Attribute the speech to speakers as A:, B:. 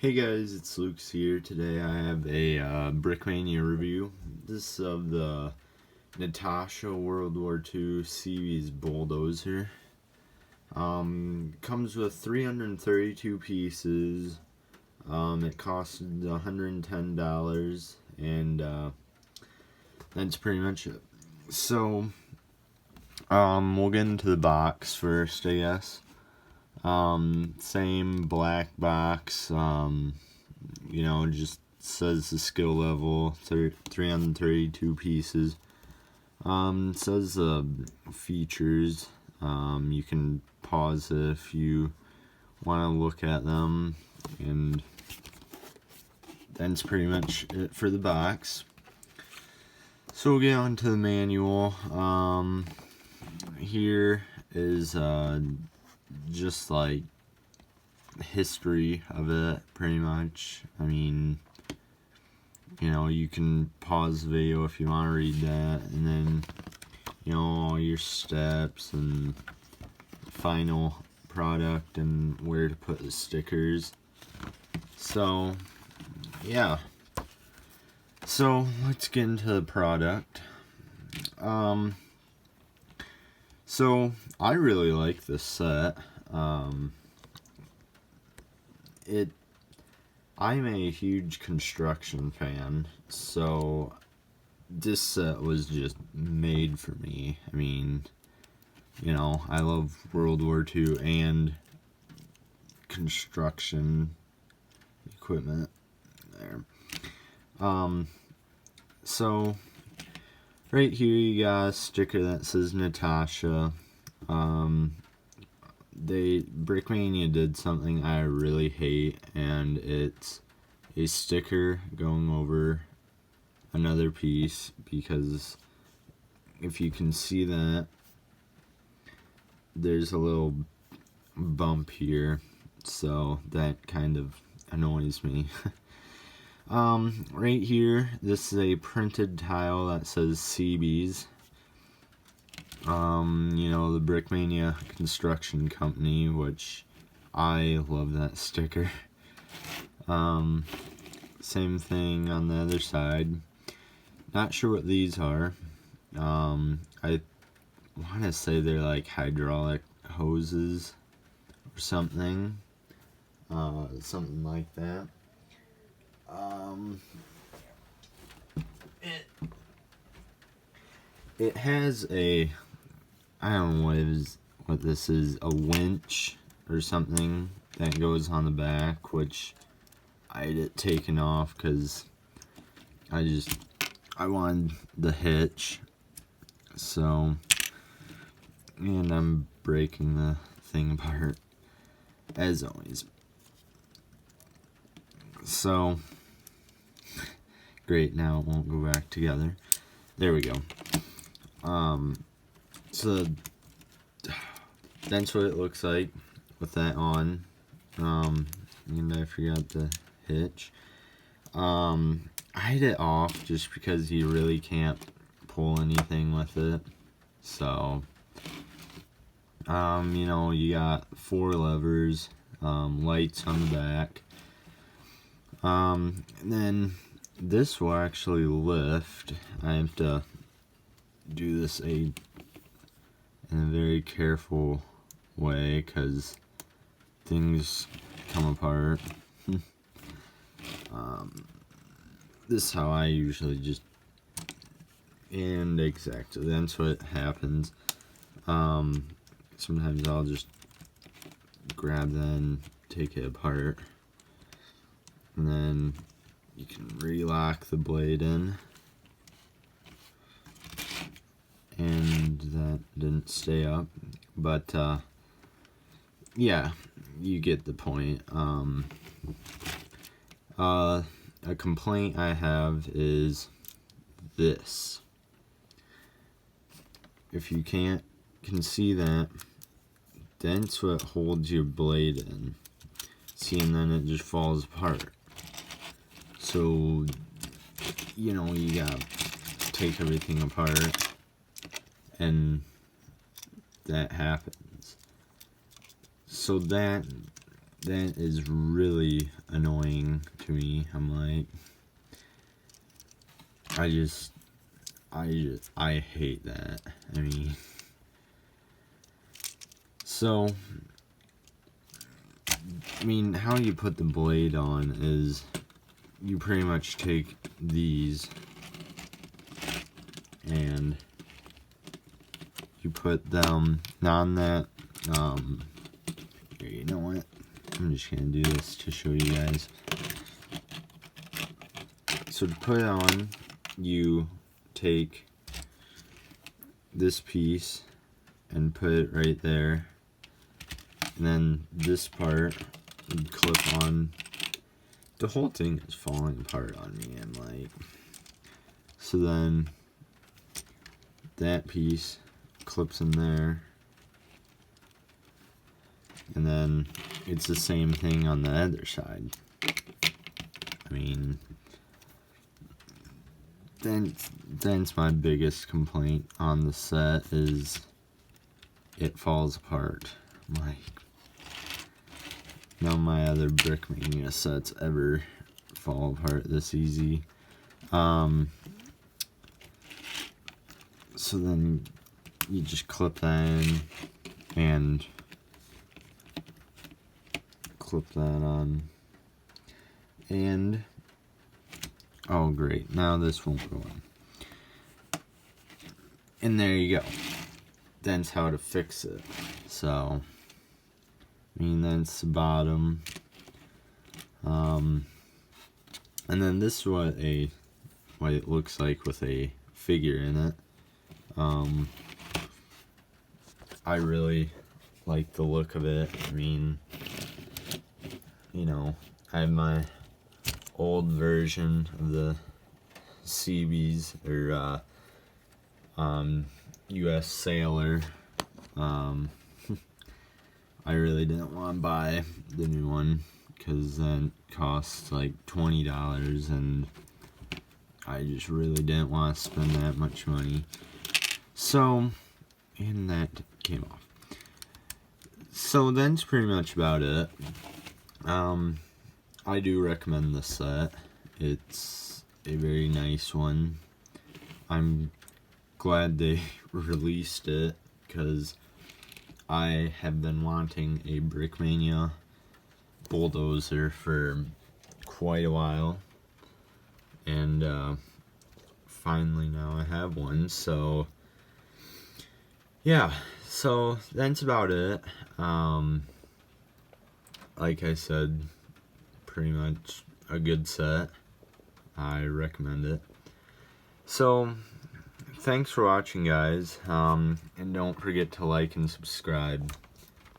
A: Hey guys, it's Luke's here. Today I have a BrickMania review. This is of the Natasha World War II Seabees bulldozer. Comes with 332 pieces. It cost $110, and that's pretty much it. So, we'll get into the box first, I guess. Same black box, just says the skill level, 332 pieces. Says the features. You can pause it if you want to look at them, and that's pretty much it for the box. So we'll get on to the manual. Here is, just like history of it, pretty much. I mean, you can pause the video if you want to read that, and then all your steps and final product and where to put the stickers. So yeah, so let's get into the product. So I really like this set. I'm a huge construction fan, so this set was just made for me. I mean, I love World War II and construction equipment there. So right here you got a sticker that says Natasha. BrickMania did something I really hate, and it's a sticker going over another piece, because if you can see that, there's a little bump here, so that kind of annoys me. Right here, this is a printed tile that says Seabees. The BrickMania construction company, which I love that sticker. Same thing on the other side. Not sure what these are. I want to say they're like hydraulic hoses or something. Something like that. It has a, I don't know what this is, a winch or something that goes on the back, which I had it taken off because I wanted the hitch. So, and I'm breaking the thing apart as always. So, great, now it won't go back together. There we go. So that's what it looks like with that on. And I forgot the hitch. I had it off just because you really can't pull anything with it. So, you got 4 levers, lights on the back. And then this will actually lift. I have to do this in a very careful way because things come apart. This is how I usually and exactly, that's what happens. Sometimes I'll just grab that and take it apart, and then you can re-lock the blade in. And that didn't stay up, but yeah, you get the point. A complaint I have is this. If you can see that, that's what holds your blade in. See, and then it just falls apart. So, you gotta take everything apart, and that happens. So that that is really annoying to me. I'm like, I hate that. I mean, so, how you put the blade on is you pretty much take these and you put them on that, here, you know what, I'm just gonna do this to show you guys. So to put it on, you take this piece and put it right there, and then this part you clip on. The whole thing is falling apart on me. I'm like, so then that piece clips in there, and then it's the same thing on the other side. I mean, that's my biggest complaint on the set, is it falls apart. Like, none of my other BrickMania sets ever fall apart this easy. So then you just clip that in and clip that on, and oh great, now this won't go in. And there you go. That's how to fix it. So, that's the bottom. And then this is what it looks like with a figure in it. I really like the look of it. I have my old version of the CBs, or US Sailor. I really didn't want to buy the new one because then it costs like $20, and I just really didn't want to spend that much money. So, and that came off. So that's pretty much about it. I do recommend this set. It's a very nice one. I'm glad they released it, because I have been wanting a BrickMania bulldozer for quite a while, and finally now I have one. So yeah, so that's about it. Like I said, pretty much a good set. I recommend it. So thanks for watching, guys, and don't forget to like and subscribe.